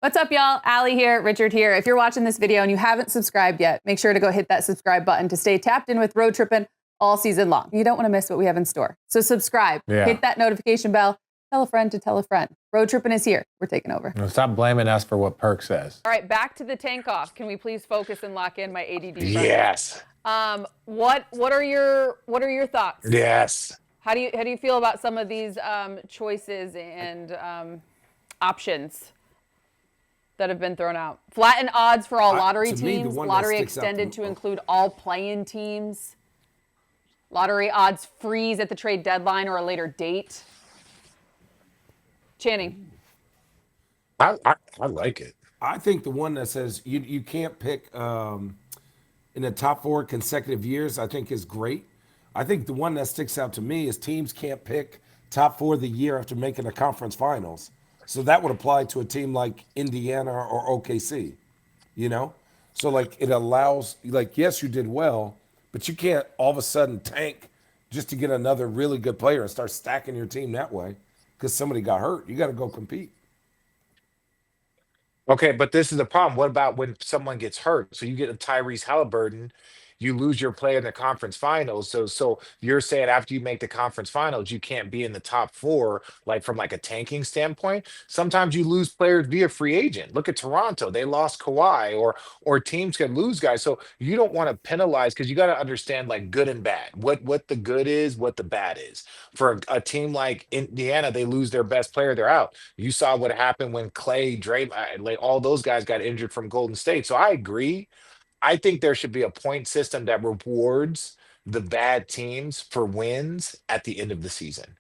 What's up, y'all? Allie here, Richard here. If you're watching this video and you haven't subscribed yet, make sure to go hit that subscribe button to stay tapped in with Road Trippin' all season long. You don't want to miss what we have in store. So subscribe, hit that notification bell, tell a friend to tell a friend. Road Trippin' is here. We're taking over. No, stop blaming us for what Perk says. All right, back to the tank off. Can we please focus and lock in my ADD friends? Yes. What are your thoughts? Yes. How do you feel about some of these choices and options that have been thrown out? Flatten odds for all lottery teams. Lottery extended to include all play-in teams. Lottery odds freeze at the trade deadline or a later date. Channing. I like it. I think the one that says you can't pick in the top 4 consecutive years, I think is great. I think the one that sticks out to me is teams can't pick top 4 of the year after making the conference finals. So that would apply to a team like Indiana or OKC, you know? So like it allows, like, yes, you did well, but you can't all of a sudden tank just to get another really good player and start stacking your team that way because somebody got hurt. You got to go compete. Okay, but this is the problem. What about when someone gets hurt? So you get a Tyrese Halliburton, you lose your player in the conference finals. So you're saying after you make the conference finals, you can't be in the top 4, like from like a tanking standpoint. Sometimes you lose players via free agent. Look at Toronto; they lost Kawhi, or teams can lose guys. So you don't want to penalize because you got to understand like good and bad. What the good is, what the bad is. For a team like Indiana, they lose their best player, they're out. You saw what happened when Clay, Draymond, like all those guys got injured from Golden State. So I agree. I think there should be a point system that rewards the bad teams for wins at the end of the season.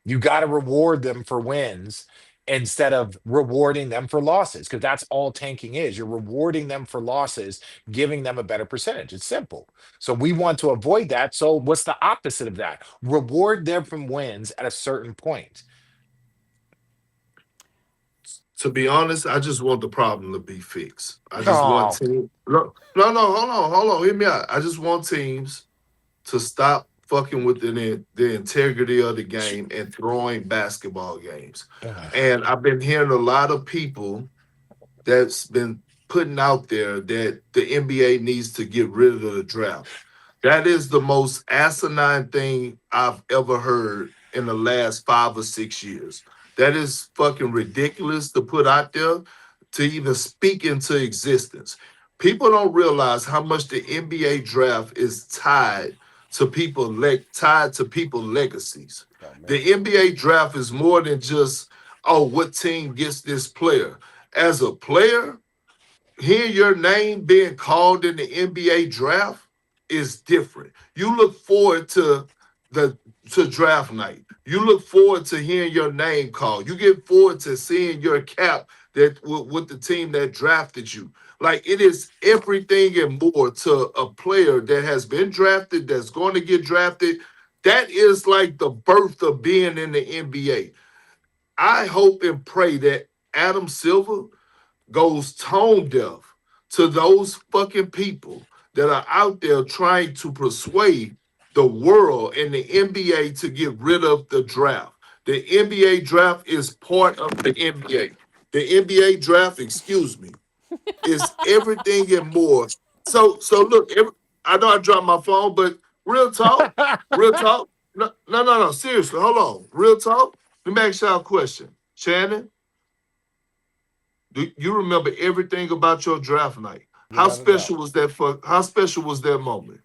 You got to reward them for wins instead of rewarding them for losses, because that's all tanking is. You're rewarding them for losses, giving them a better percentage. It's simple. So we want to avoid that. So what's the opposite of that? Reward them from wins at a certain point. To be honest, I just want the problem to be fixed. I just want teams. No, hold on. Hear me out. I just want teams to stop fucking with the integrity of the game and throwing basketball games. And I've been hearing a lot of people that's been putting out there that the NBA needs to get rid of the draft. That is the most asinine thing I've ever heard in the last 5 or 6 years. That is fucking ridiculous to put out there to even speak into existence. People don't realize how much the NBA draft is tied to people's legacies. The NBA draft is more than just, what team gets this player. As a player, hearing your name being called in the NBA draft is different. You look forward to draft night. You look forward to hearing your name called. You get forward to seeing your cap that with the team that drafted you. Like, it is everything and more to a player that has been drafted, that's going to get drafted. That is like the birth of being in the NBA. I hope and pray that Adam Silver goes tone deaf to those fucking people that are out there trying to persuade the world and the NBA to get rid of the draft. The NBA draft is part of the NBA. The NBA draft, is everything and more. So look, I know I dropped my phone, but real talk. No, seriously, hold on. Real talk. Let me ask y'all a question. Shannon, do you remember everything about your draft night? How special was that moment?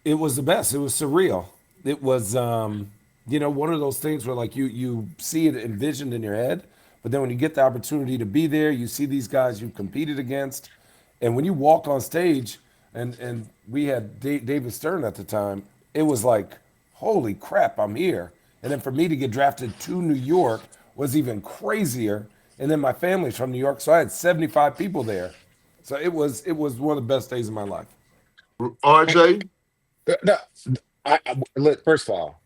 It was the best. It was surreal. It was, one of those things where like you see it envisioned in your head, but then when you get the opportunity to be there, you see these guys you competed against, and when you walk on stage, and we had David Stern at the time, it was like, holy crap, I'm here. And then for me to get drafted to New York was even crazier. And then my family's from New York, so I had 75 people there. So it was one of the best days of my life. RJ? No, look, first of all,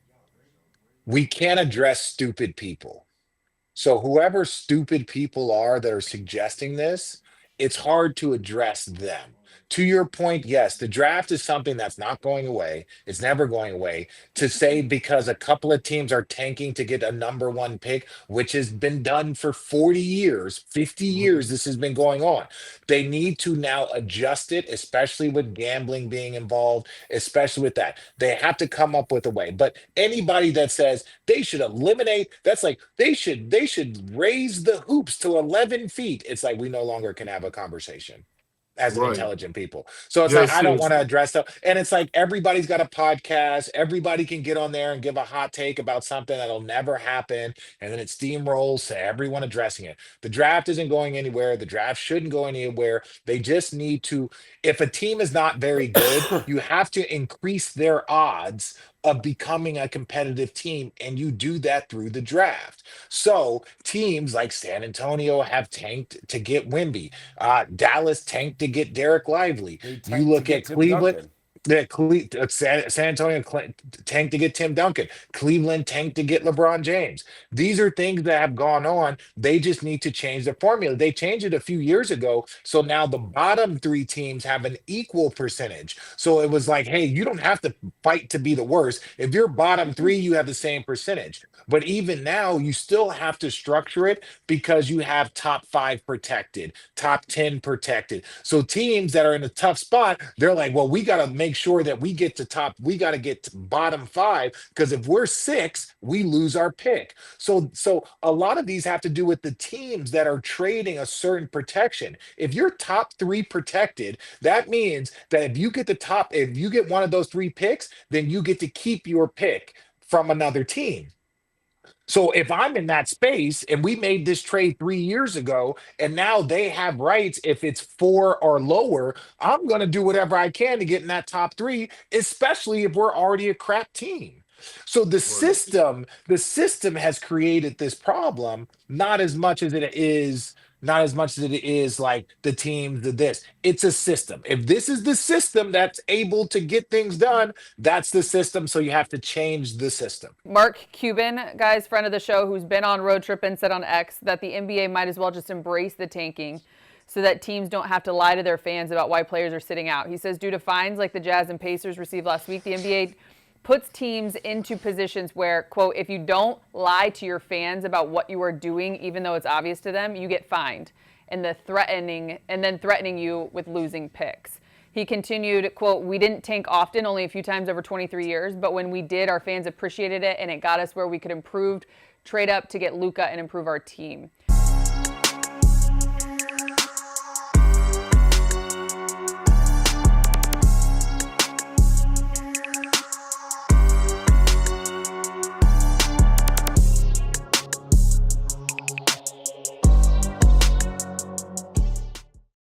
we can't address stupid people. So whoever stupid people are that are suggesting this, it's hard to address them. To your point, yes, the draft is something that's not going away. It's never going away. To say because a couple of teams are tanking to get a number one pick, which has been done for 40 years, 50 years, this has been going on. They need to now adjust it, especially with gambling being involved, especially with that. They have to come up with a way. But anybody that says they should eliminate, that's like they should raise the hoops to 11 feet. It's like we no longer can have a conversation as an Right. intelligent people. So it's like Yes, I don't sis. want to address stuff. And it's like everybody's got a podcast. Everybody can get on there and give a hot take about something that'll never happen. And then it steamrolls to everyone addressing it. The draft isn't going anywhere. The draft shouldn't go anywhere. They just need to, if a team is not very good, you have to increase their odds of becoming a competitive team. And you do that through the draft. So teams like San Antonio have tanked to get Wimby. Dallas tanked to get Derek Lively. They You tanked to look get at Tim Cleveland. Duncan. San Antonio tanked to get Tim Duncan. Cleveland tanked to get LeBron James. These are things that have gone on. They just need to change the formula. They changed it a few years ago. So now the bottom three teams have an equal percentage. So it was like, hey, you don't have to fight to be the worst. If you're bottom three, you have the same percentage. But even now, you still have to structure it because you have top five protected, top 10 protected. So teams that are in a tough spot, they're like, well, we got to make sure that we got to get to bottom five because if we're six, we lose our pick. So a lot of these have to do with the teams that are trading a certain protection. If you're top three protected, that means that if you get one of those three picks, then you get to keep your pick from another team. So if I'm in that space and we made this trade 3 years ago, and now they have rights if it's four or lower, I'm going to do whatever I can to get in that top three, especially if we're already a crap team. So Right. the system has created this problem, not as much as it is like the teams, the this. It's a system. If this is the system that's able to get things done, that's the system. So you have to change the system. Mark Cuban, guys, friend of the show, who's been on Road Trippin, said on X that the NBA might as well just embrace the tanking so that teams don't have to lie to their fans about why players are sitting out. He says due to fines like the Jazz and Pacers received last week, the NBA puts teams into positions where, quote, if you don't lie to your fans about what you are doing, even though it's obvious to them, you get fined. And then threatening you with losing picks. He continued, quote, we didn't tank often, only a few times over 23 years, but when we did, our fans appreciated it and it got us where we could improve, trade up to get Luka and improve our team.